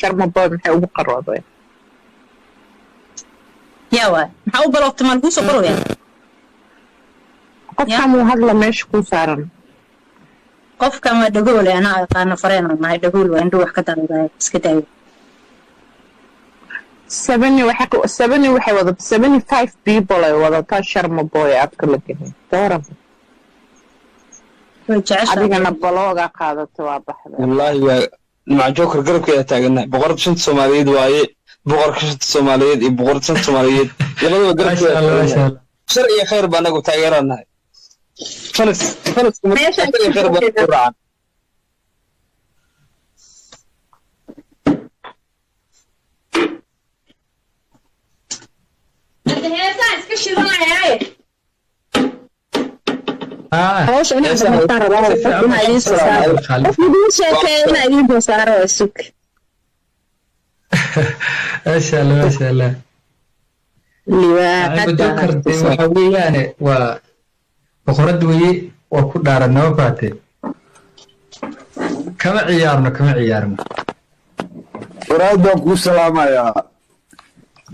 sharma boy maxay ugu qarooday yawa maxaa u balogtay maal kusoo qoraya qofkan uu hadla meesha ku saaran qofkan waa dhagool ana aqaana fareen ma dhagool waa indho wax ka dalay iska daayo 70 waxay wada 75 people ay wada ta sharma boy afka la gelin dooran adigana balooga qaadato waa baxday wallahi waa ma joker garabkeeda taaganahay boqorada shanta Soomaaliyeed waaye boqorka shanta Soomaaliyeed iyo boqorada shanta Soomaaliyeed labadaba garabkeeda shar iyo khayr baa anagu taageeranahay falas kuma khayr baa ku raacan هوش أنا مختارة أنا أدين سارة أفضل شيء أنا أدين سارة والسك ما شاء الله ما شاء الله اللي ذكرت وحوي يعني وبخرد وي وكل دار النوباتي كم عيارنا وراد كو سلام يا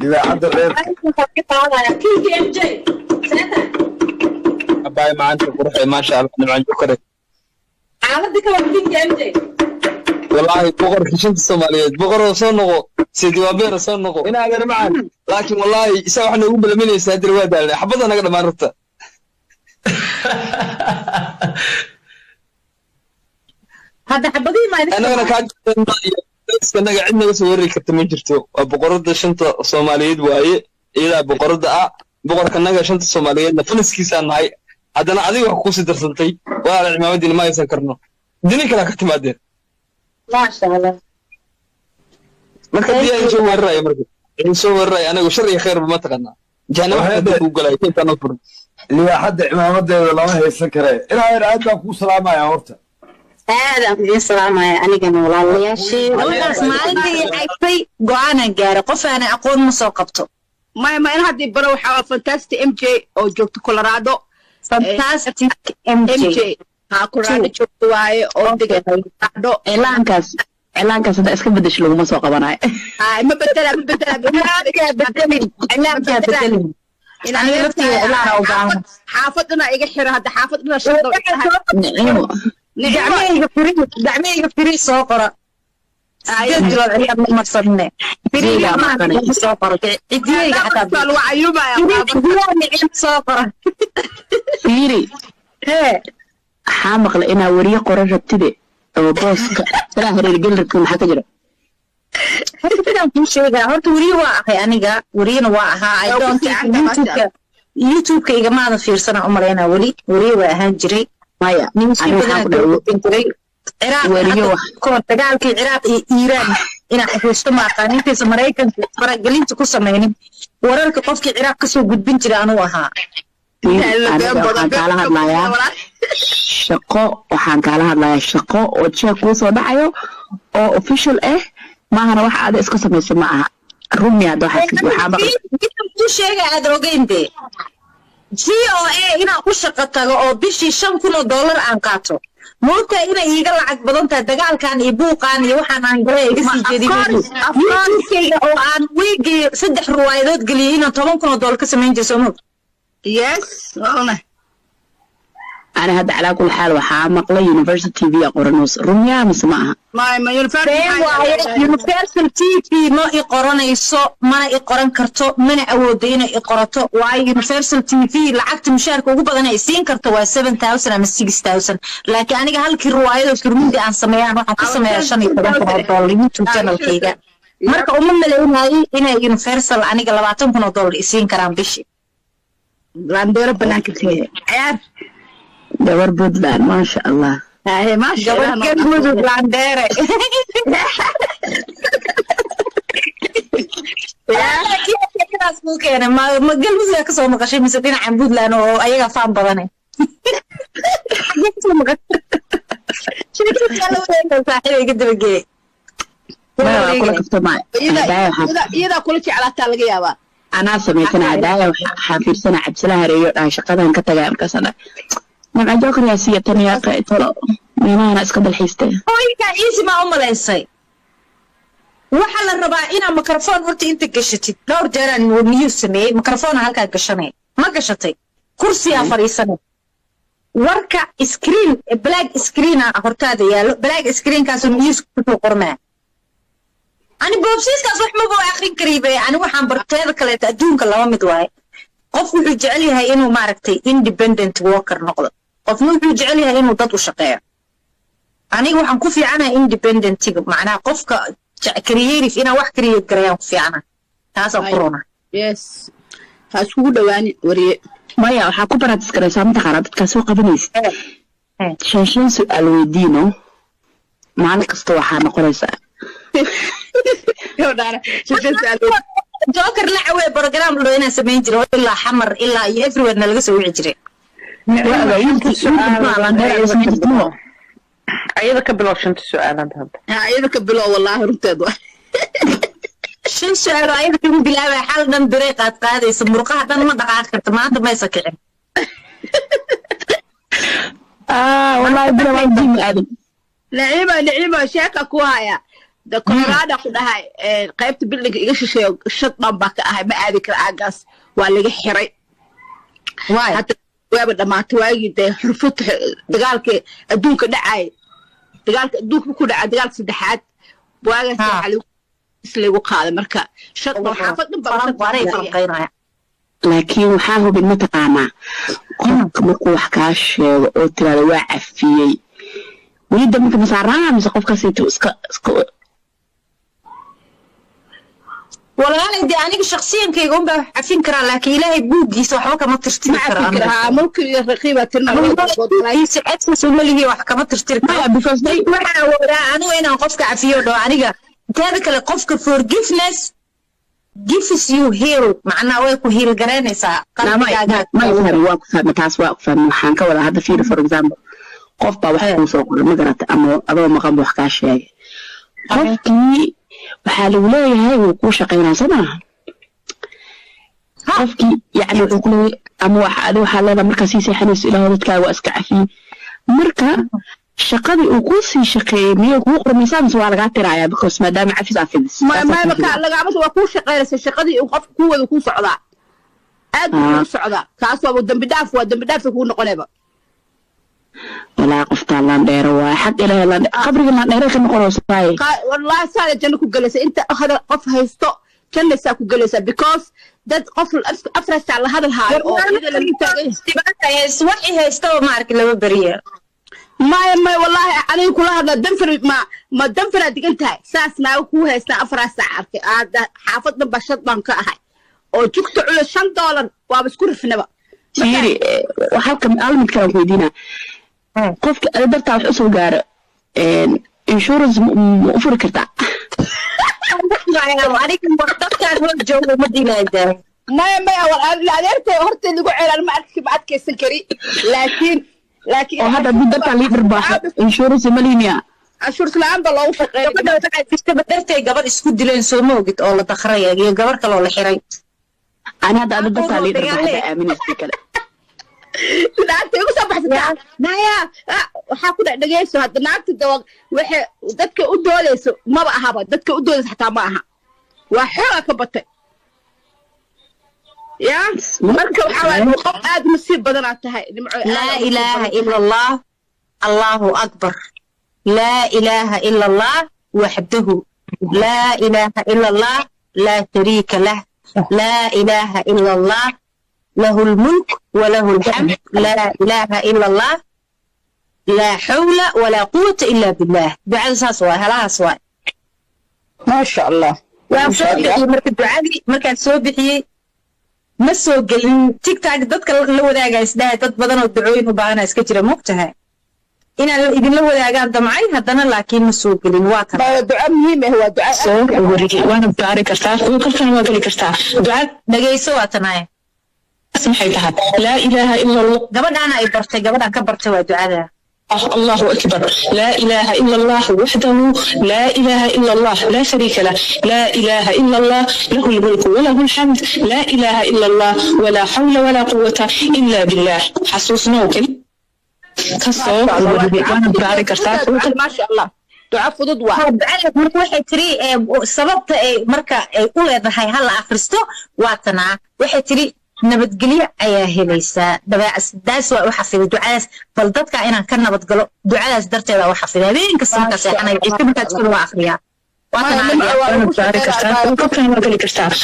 إذا حد غير باي ما أنت بروح ما شاء الله أنا عن جوكر عملت كم جامد والله بقر كشنت الصوماليات بقر صنقو سيدي وابير صنقو أنا أقدر معنا لكن والله يسوي إحنا نقول بالمين يستهدر الواد حفظنا أنا قدر ما رفته هذا حبضي ما أنا كان أنا قاعدنا بس وري كنت مجرته بقرد شنت الصوماليات وهي إذا بقرد بقر كنا شنت الصوماليات نفنس كيسان هاي هذا عادي وحكوس درسنتي ولا العمامة ما يسكرنا ديني كلا كتمادين ما شاء الله marka diyaa soo waray marka soo waray anagu shar iyo khayr ma taqana jana waxa uu galay inta noo fur liya hadda imaamadeeda lama haysan kare ilaa yar aad baan ku salaamaya horta aadaan ku salaamaya anigana walaalayaashii walaas maalintii ay go'aan gaar qof aan aqoon ma soo qabto ما إن هذه برا وحوا فانتاستيك MJ أو جوكت كولورادو fantastic MJ ها كولورادو جوكت واي أو دكتورادو إعلانkaas hada iska bedesho laguma soo qabanayo ما بدل حافظنا إيجا حرا هذا حافظنا شرطة دعمي فري سوقرة مصرنا فري ما سوقرة إديا حتى وعيوبة يا سوقرة fiiri waxaa maqla inaa wariye qoran rabtide oo booska salaa hareer galirka maxaa ka jira hadda ku sheega horta wariye waa ahay aniga wariyana waa ahaa I don't think YouTube-ka iga maada fiirsana u maleynaa wariye waa ahaan jiray maya Ciraaq dagaalkii Ciraaq iyo Iiraan ina xasuusto ma aqaan intiisa Mareykanka faragelinta ku sameeyeen wararka qofkii Ciraaq ka soo gudbin jiray anuu ahaa waxaan kaala hadlayaa shaqo oo jeeg kuu soo dhacayo oo official ah maahana wax aad iska samayso ma aha rumi aad waxaa sheega aad ogeynde GOA inaan u shaqo tago oo bishii $5,000 aan qaato moota inay iiga lacag badan tahay dagaalkan iyo buuqan iyo waxaan aan galay iga sii jeedin oo aan weegii 3 ruwaayadood galiyay inaan $10,000 ka samayn jiray Soomaaliya yes والله أنا هذا على كل حال وحامق لي Universal TV أقرنوس رميا مسمعها ما Universal TV ما يقرن يسوع ما يقرن كرتو من أودينا يقرتو وعي Universal TV لعقت مشاركة وجبنا يسين كرتو 7,000 أم 6,000 لكن أنا قال كرواية وكرمين دي عن سميان راح أقسم يا شني كذا $1 channel كذا مركب ملايين هاي هنا Universal أنا قال $2,000 يسين كرام بشي لاندير بناك فيه عيار دور بدلان ما شاء الله هاي ما شاء الله كم وجود لاندير كده اسمه كده ما قلبي زي كسر مقشي مسدين عن بدلان وأيها فان بدني شو كده لو صاحبي قد بقي ما أقول لك افتماعي إذا كل شيء على تلقيها أنا سمعتنا عداية وحافير سنة عبسلها ريو شقدها كتجا مكسنة من عجوك رئاسية تانية قائتة مينا أنا أسكب الحيستة هو كان إيزي ما أم ليسي wax rabaa inaa mikrofon horta inta gashatid dhowr jeeraan niyuu sameeyey mikrofona halkaa gashanay ma gashatay kursiyaa fadhiisanay warka screen black screen hortaada yaallo black screenkaasoo niyuus kusoo qormaa ani boobsiiskaas wax maba akhrin kariibe ani waxaan barteeda kaleeta adduunka laba mid waaye qof wuxuu jecel yahay inuu maaragtay independent worker noqdo qofna wuxuu jecel yahay inuu dad u shaqeeyo aniga waxaan ku fiicanahay independentiga macnaha qofka creative inaan wax create garayaan ku fiicanahay taasaan ku runa yes ha iskugu dhawaanin wariye maya waxaa ku baratis garaysaa mataqaanaa dadkaa soo qabanaysa shan su'aal weydiino maalin kasta waxaa noqonaysaa joker la cawe program loo inaan samayn jiro ilaa xamar ilaa iyo everywhere laga soo wici jiray ayada ka bilow shanta su'aalaad hadda ayada ka bilow wallahi runteed waa shan su'aal ayada ku bilaabay xal dhan biray qaadaysa murqaha dhan ma dhaqaaq karto maanta ma isakicin wallahi bila waan jimi aadam نعيمة شاكا كوايا دا كولورادو كدهاي قيبت بيلدينغ iga shisheeyo shad dhan baa ka ahay ma aadi kara aagaas waa laga xiray hada waaba dhamaatay waagii dee xurfad dagaalka adduunka dhacay dagaalka adduunka ku dhacay dagaalka saddexaad waagaas waxa islagu qaaday marka shad xaafad dhan baa waray falqaynaya laakiin waxaa hubin ma taqaanaa qofka markuu wax kaa sheego oo tiraada waa cafiyey ويدا ممكن مسارها مش قف كاسيتو والله أنا دي أنا شخصيا كي يقوم بعفين كرا لكن إلهي بودي صح وكما تشتري كرا ممكن الرقيبة ترنا أساس ملي هي وحكا ما تشتري كرا بفاس دي أنا وين قفك عفيو دو أنا كذا كلا قفك forgiveness gives you heal معنا ويكو heal جرانيسا ما يفهم واقف متاس واقف محنك ولا هذا فيه for example qof baa wax ku soo qoray ma garata ama adoo maqan wax ka sheegay qofkii waxa lagu leeyahay uu ku shaqeynaa sabaa qofkii yani wuxuu ku leeyahay ama waxa leedahay markaas si xaniis ilaahay dadkaaga waa iska cafi marka shaqadii uu ku sii shaqeeyay miyuu ku qormaysaa mise waa laga tirayaa because maadaama cafis afidis ma laga ama waa ku shaqeynaysa shaqadii uu qof ku wada ku socdaa aad ku socdaa kaas waa dambi dhaaf ku noqonayba ولا قفت الله ندير حق إلى الله قبرك ما ندير كم قرص باي والله سالة جنكو جلسة أنت أخذ قف هيستو جلسة كو جلسة because that قف أفرس على هذا الهاي أو إذا لم تبقى يسوي هيستو معك لو بريه ما والله أنا كل هذا دنفر ما دنفر أديك أنت ساس ما هو هيستا أفرس عارك هذا حافظنا بشط بنك هاي أو جكت على $100 وابسكور في نبأ تيري وحكم ألم كلام كويدينا قفك أدرت على الحسن جار إنشورنس مؤفر كرتا عليك وقتك على الجو مدينة ده ما لا أدرت هرت اللي قاعد أنا ما أعرف بعد كيس كري لكن وهذا بدأت على الرباح إنشورنس مليونيا أشورس الآن بالله وفقي بدأت قبل إسكود دلين سوموجت أو لا تخريج يا قبل كلا ولا حري أنا هذا بدأت على الرباح من السكلة naagta igu soo baxsata naya waxaa ku dhageyso hadda naagta dawaq waxa dadka u doodayso maba ahaba dadka u doodayso xataa ma aha waa xooga ka batay ya marka waxa waa qof aad nasiib badan aad tahay laa ilaaha ila allah allahu akbar laa ilaaha ila allah waxdahu laa ilaaha ila allah laa shariika lah laa ilaaha ila allah له الملك وله الحمد لا إله إلا الله لا حول ولا قوة إلا بالله بعد ساسوا هلا سوا ما شاء الله وصوبي مركز دعائي مركز صوبي مسوا قلن تيك تاك ضدك لو ذا جالس ده تبدأنا الدعوين وبعنا اسكتير مقتها إن إذا لو ذا جال دمعي هذانا لكن مسوا قلن واقع دعاء مهم هو دعاء وأنا بعرف كرتاح وكرتاح ما قولي كرتاح دعاء نجي سوا تناي سمحيتها لا إله إلا الله قبل أنا إبرتي قبل أنا كبرت ودعاء الله أكبر لا إله إلا الله وحده لا إله إلا الله لا شريك له لا إله إلا الله له الملك وله الحمد لا إله إلا الله ولا حول ولا قوة إلا بالله حسوسنا وكل كسر وأنا بعرف كرتاح ما شاء الله duca fudud waa ducada marka waxay tiri sababta ay marka ay u leedahay hal akhristo waa tanaa waxay tiri nabadgelyo ayaa helaysaa dabaacadaas waa u xafiday ducadaas bal dadka inaan ka nabadgalo ducadaas darteeda u xafiday habeenka sanka seexanay iska markaa iska waa akhriyaa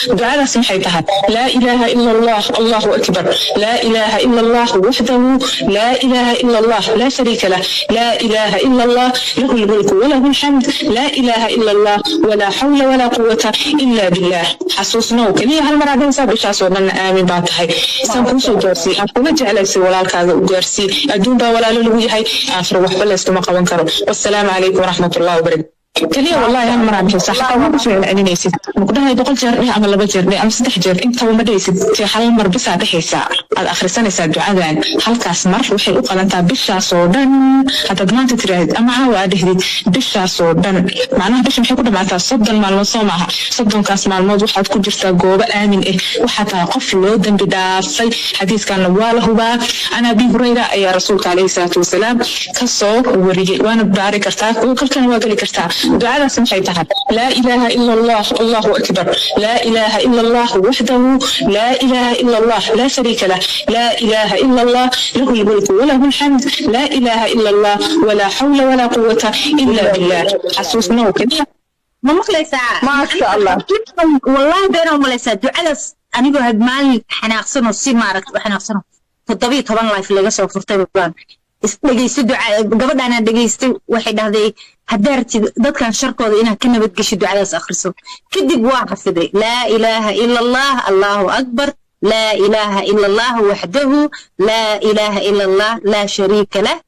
دعاء سمحيتها لا إله إلا الله الله أكبر لا إله إلا الله وحده لا إله إلا الله لا شريك له لا إله إلا الله له الملك وله الحمد لا إله إلا الله ولا حول ولا قوة إلا بالله حسوسنا وكلي هالمرة دين سابق شاسو من آمن بعدها سنكوسو جرسي أقول جعل سي ولا كذا وجرسي أدون ولا للوجه هاي آخر وحبل استمع قوان كرو والسلام عليكم ورحمة الله وبركاته كلية والله هم مرة مش صح أنا مش يعني نيسي مقدها يدخل جرني أما لا بجرني أم استحجر أنت وما ديسي في حال مر بس هذا حساء الآخر سنة ساد دعاء هل كاس مر وحي أقل أنت بشا صودن هذا ضمان تتريد أما هو هذه بشا صودن معناه بش محي كده معناتها صدن مع المصامعة صدن كاس مع الموضوع حد كل جرتا جوب آمن إيه وحتى قفل لودن بدافي حديث كان نواله هو أنا أبي هريرة يا رسولك عليه الصلاة والسلام كصوب ورجع وأنا بارك كرتاك وكل كان واقع لي كرتاك دعاء سمحيتها لا إله إلا الله الله أكبر لا إله إلا الله وحده لا إله إلا الله لا شريك له لا إله إلا الله له الملك وله الحمد لا إله إلا الله ولا حول ولا قوة إلا بالله حسوسنا وكذا ما مخلصة ما شاء الله والله بينهم مخلصة دعاء أنا بهاد مالي حناقصنا السين معركة وحناقصنا في الطبيعي طبعا الله في اللي قصوا فرطي بقان dhageysto gabadhaana dhageystay waxay dhahday hadarti dadkan sharkooda inaan ka nabad gasho ducadaas akhriso kadib waa xafiday laa ilaaha ila allah allahu akbar laa ilaaha ila allah wahdahu laa ilaaha ila allah laa shariika lah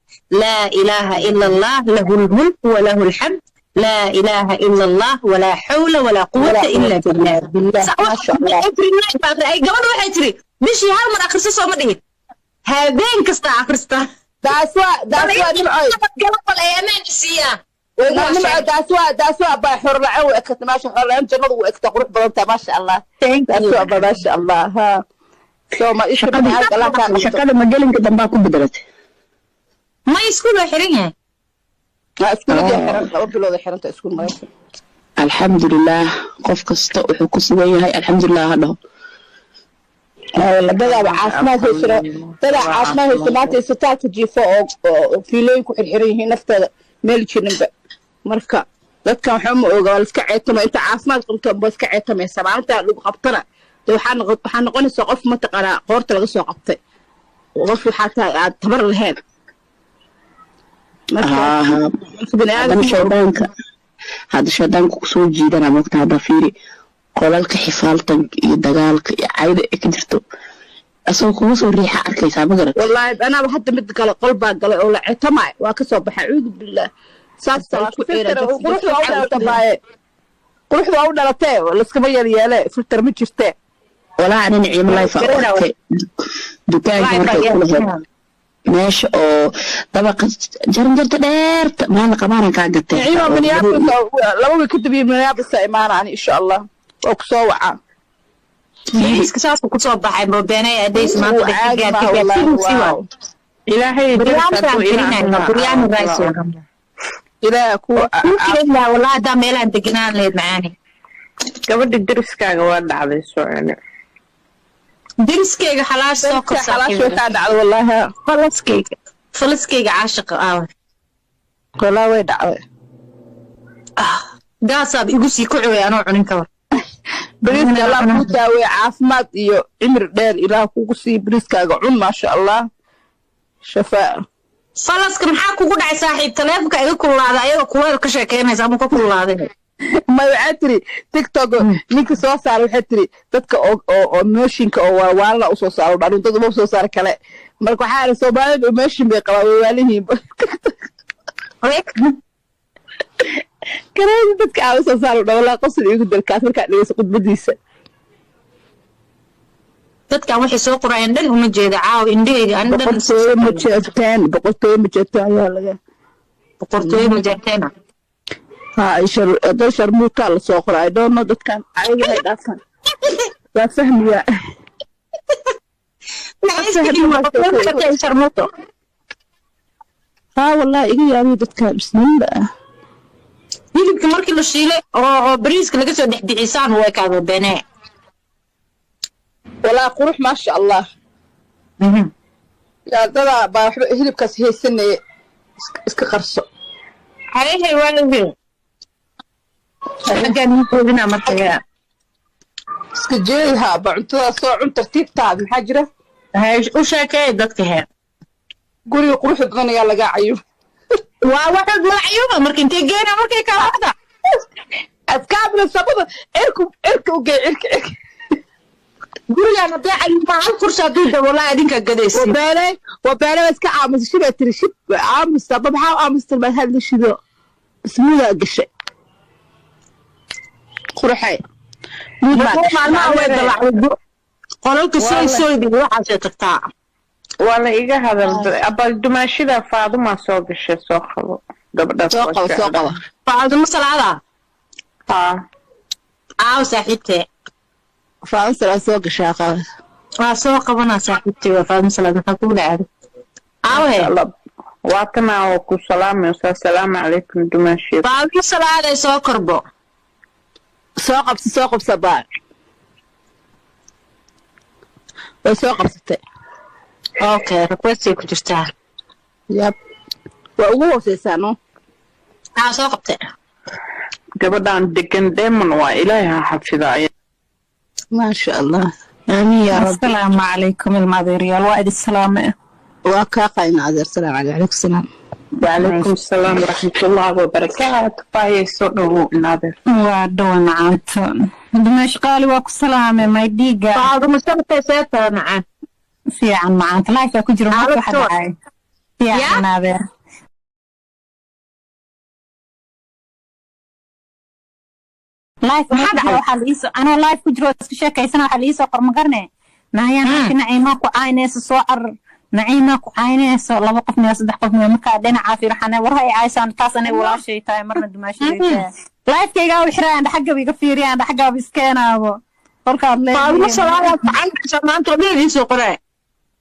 laa ilaaha ila allah lahu lmulk wa lahu lhamd laa ilaaha ila allah walaa xawla walaa quwata ila billah gabadha waxay tiri bishii hal mar akhriso sooma dhihin habeen kasta akhrista داسوا بحر العو اكت ما شاء الله انت نضو اكت قروح بلنتا ما شاء الله داسوا ما شاء الله ها سو ما ايش كده هذا لا كان shaqada ma gelin ka dambaa ku bedelatay ما يسكول وحرينها لا اسكول دي حرن لو بلود حرنت اسكول ما يصير alxamdulilah qof kasta wuxuu ku sugan yahay alxamdulilah hadho dada caafimaad haysto maanta isbitaalka jiifo oo fiilooyin ku xirxiran yihiin nafteeda meel jirinba marka dadkan waxaa ma oga waa iska ceetamo inta caafimaad qabto ba iska ceetamaysa maalinta lagu qabtana de waxaa noqonaysa qof mataqaanaa qoorta laga soo qabtay qof waxaa tahay aad tabar lahayn hadda shaydaanka kusoo jiidana mogta hadda fiiri qolalka xifaaltanka iyo dagaalka iyo cayda ee ka jirto asoo kuma soo riixa arkaysaa ma garat wallaahi anaba hadda mid gale qol baa galay oo la ceetamaay waa ka soo baxay cuudu billah saastaa isku quruxda waa u dhalatee laskama yeelyeele filter ma jirtee walaa anin ciimo layfa arkay dukaanka markay kulahayd meesha oo dabaqa jaranjarta dheerta maana qabaanan kaa gatay ciimo minneapolis laba wiil kadib iyo minneapolis imaanaan insha allah oo ku soo wacaa iska saas ku soo baxay boobeena adeys maanta ilaahay buriyaan raayso ilaaha ku ilaa walaa da meelaan deganaan leed macaani gabadha deriskaaga waa dhacday socone deriskeyga xalaash soo korsa xalaash waxaa dhacday wallaahi falaskeyga caashiqa ah wallaahi way dhacday gaasaab igu sii ku caway anoo cunin kaba bariiska allah kuu daaweeye caafimaad iyo cimri dheer ilaah kugu sii bariiskaaga cun maasha allah shafaa falaska maxaa kugu dhacay saaxiib taleefonka iga kululaada ayadoo kuleel ka sheekeynaysa ama ka kululaaday ma waxaa tiri tiktok ninka soo saara waxay tiri dadka oo mooshinka oo waalna usoo saaro dhan dad uma soo saara kale marka waxaa ara soomaalida mooshin bay qabaa waalihiin كلام بدك عاوز أصار ولا قصر يقول الكاس مركا ليس قد بديسة بدك عاوز يسوق رأينا ومجد عاو إندي عندنا بقولتي مجتين يا لجا بقولتي مجتين ها إيشر موكا لسوق رأي دون ضد كان عايز هاي دافن لا فهم يا ها والله إيه يا ضد كان بسنين بقى hilibka markii la shiilay oo bariiska laga soo dhexbixisaan way kaaga beenee walaa qurux maasha allah yaa dada baa waxba hilibkaas haysanaya iska qarso haye waalidii xaggan muudina markaa iska jeeyaha ba cuntada soo cun tartiibtaada maxaa jira u sheekay dadka hee guriga quruxda badan ayaa laga cayo waa waxaad magacayuba marka intee geena markay kala wada askaabna sabada cirka u gey cirka gurigaan hadee cayuba hal kursi hadduu daboolaa idinka gadaysi wabeele iska aamusa shibaa tiri shib aamusta ba maxaa aamusta baad hadla shido ismuudaa gashay qurxay maalmaha way dalacdo qolalka sooydi waxaasay tagtaa waa la iga hadal abal dumaashida Faaduma soo gashay soo qabo gabadha soo qabo Faaduma salaada saaxiibtee Faaduma salaada soo gashay qaba soo qabana saaxiibtee Faaduma salaada maxaa ku dhacday waatana oo ku salaamay assalaamu calaykum dumaashida Faaduma salaada soo korbo soo qabsa baa way soo qabsatay okay request ku jirtaa yab waa ugu hooseysaano soo qabtay gabadhan degan deeman waa ilaahay xafidaay ma sha Allah amiin ya rabbi assalaamu calaykum ilmadeeriyal waa idin salaamay waa ka qayna adeer salaam calaykum salaam وعليكم السلام ورحمة الله وبركاته بايسو دو نادر ودو نعانتون دمش قالي واكو سلامة ما يديقا بعض مستمتع سيطة معان في عن معانت لايك اكو جرو ماكو حد عاي في عن نادر لايك ماكو وحال إيسو أنا لايك كو جرو اسكشا كيسانا وحال إيسو قرمقرني نايان ماكي نعيماكو عاينيسو سوعر نعيماكو عاينيسو لابا قفني وصدح قفني مكا دينا عافي رحانا ورهاي عايسان تاساني ولا شيء تاي مرنا دماشي لايك كيغا وحران دا حقا بيغا فيريان دا حقا بيسكينا ابو قولكاد ليه فاضل صلاة عنك شمان طبيعي إيسو قرأي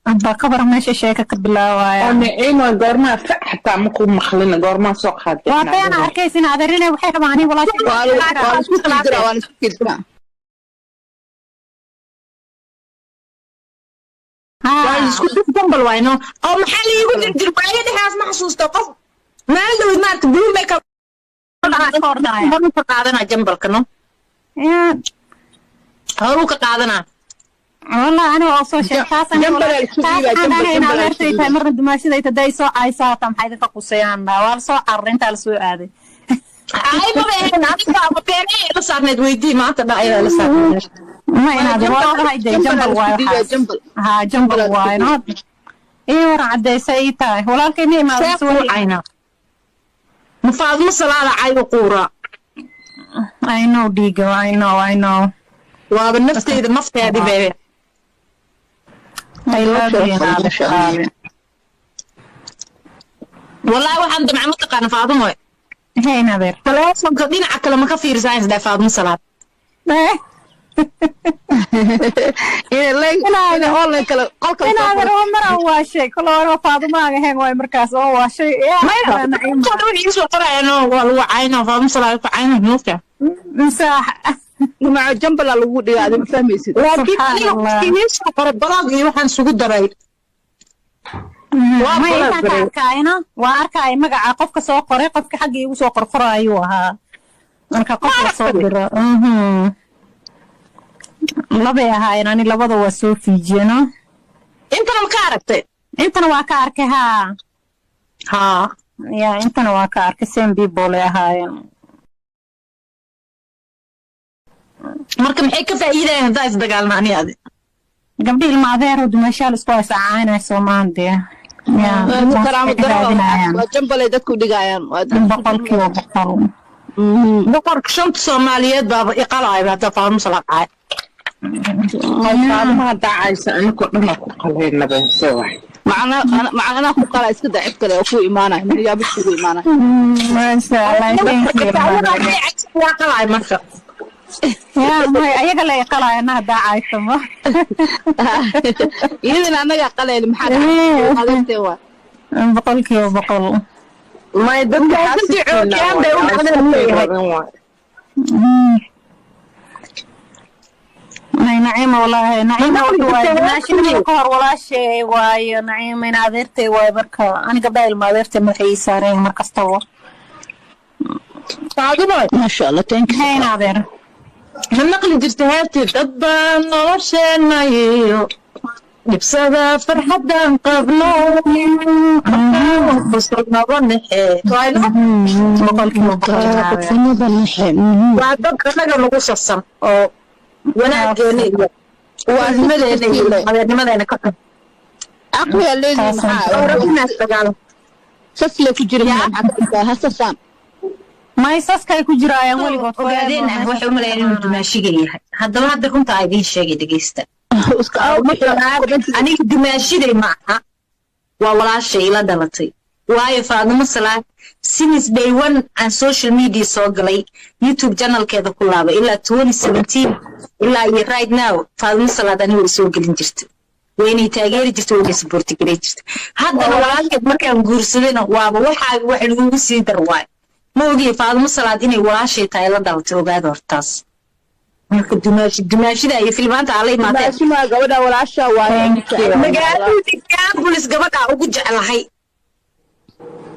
أنت كبر ماشي شيكا كبلاوايا أنا إيما قرما حتى مكو مخلينا قرما سوق هاد واتينا عركيسين عذرينا وحي رباني ولا شيء وانا سكت درا وانا سكت جنبل واينو أو محلي يقول الدرباية دي حاس محسوس توقف ما عنده مارك بلو ميك اب هرو كقادنا جنبل كنو هرو كقادنا والله أنا وأصو شيء خاصة أنا هنا أمرتي تمر دماشي ذي تداي سو عيسى تم حيث تقصيان لا والسو عرنت على السوق هذه أي مرة أنا أبغى بيني لسه ندويدي ما تبع إلى لسه ما هذا والله هيدا جنبل واي ها جنبل واي ناد إيه ورا عدي سيتاي ولا كني ما بسوي عينا مفاضل صلاة عيو قورة I know Digo I know وبالنفس إذا مفتي هذه بيبي I love you والله واحد دمع متقن فاطمة هاي نادر خلاص مقدين عكلا ما كفير ساينس ده فاطمة صلاة إيه لا والله كلا أنا هذا هو شيء كل مرة فاطمة هين واي مركز هو شيء ما ينفع كل يسوق قرأنا والله عينا فاطمة صلاة عينا نوفيا مساحة مع جنب الوجود هذا ما فهميسيد لكن يسوق قرأ بلاغي وحن سوق الدري ما ينفع كائنا وأركاي مجا قفك سوق قرأ قفك حقي وسوق قرأ أيوها أنا قفك سوق قرأ لبيا هاي أنا لبض وسوفي جنا أنت ما كاركت أنت نواكارك ها يا أنت نواكارك سين بيبولي هاي marka maxay ka faa'iideen hadaa is dagaalmaani adi gabdhii ilmaadeer oo dumashaal isku haysacaanay Soomaaliya yaa karaamo daro jambale dadku dhigayaan boqolkiiba boqolka shanta Soomaaliyeed baa iqalaay hada fahmo salaaqay ma dacaysa anku dhama ku qalayna baa wax macna ku qala iska dacif kale oo ku iimaanay ma yaab isku iimaanay ma sha Allah ya qalaay marka يا ما أيق لا يقلع أنا داعي ثم إذن أنا قلع المحل هذا سوى بقول كيو بقول ما يدك حاسس كان ده يقول نعيمة والله نعيمة ماشي كهر ولا شيء واي نعيمة أنا عذرتي واي بركة أنا قبل ما عذرتي مخي سارين مركز طور ما شاء الله تانك هاي نعذر من نقل جرتهاتي دبا نورشنا يو نبسدا فرحة دان قبلو بصرنا ضنحي وايلو مقالك بصرنا ضنحي وعدك أنا نقص الصم وانا جوني وأزملي كتب أقوى الليل ربنا استقاله سسلة كجري هسسان ما يساسكay ku jirayaan waligood ogaadeen waxay u maleeyeen inuu dumaashiga yahay haddaba hadda runta ay idin sheegay dhegeysta aniga dumaashiday ma aha waa walaashay ila dhalatay waayo Faadimo Salaad since day one aan social media soo galay YouTube channelkeeda ku laabay ilaa 2017 ilaa right now Faadimo Salaad aniga soo gelin jirtay wayna taageeri jirtay oo support gareey jirtay haddana walaashay markaan guursadayna waaba waxa wax lagu sii darwaay موجي فاضل صلاة إني ولا شيء تايلا دلت وقاعد ورتاس. دماشي ده يفيلمات عليه ما. دماشي ما قبضة ولا شيء واي. مقالة تكاب بوليس قبضة أوجد على هاي.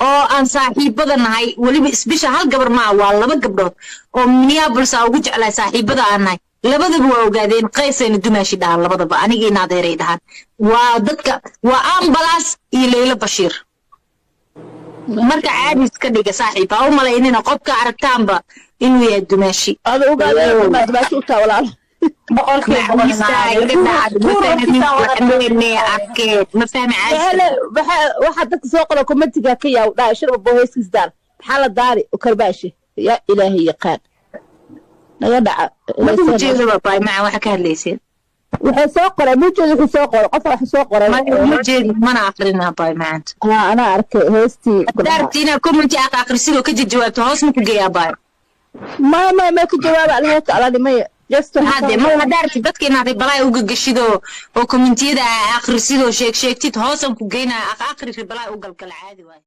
أو أنصاحي بدن هاي ولي بيسبيش هالقبر ما والله ما قبضه. أو منيا بوليس أوجد على صاحي بدن هاي. لبده هو قاعدين قيسين الدماشي ده لبده بقى أنا جينا دايري ده. ودتك وأمبلاس إلى بشير. marka caadi iska dhiga saaxiib oo maleynina qofka aragtaanba inuu yahay dumaashi aad u gaadhay dumaashi u taa walaal boqolkiiba ma fahmi waxa dadka soo qora commentiga ka yaw dhaashir boheyskis dar xala daari u karbaashi ya ilaahi yaqaan naga dhaca ma jeedo baa ma waxa ka hadlaysay waxay soo qoray muujada wuxuu soo qoray qof wax soo qoray ma jeedo mana aqrinaa baa maanta ana arkay heestii daartina comment yaa aqrisidoo ka jawaabto hoos ma ku geeyaa baa ما كجواب على هيك على دمية just هذا ما دارتي dadka inaad balay uga gashido oo commentiyada akhrisidoo sheegtid hoosan ku geynaa akhri balay u galgal caadi waay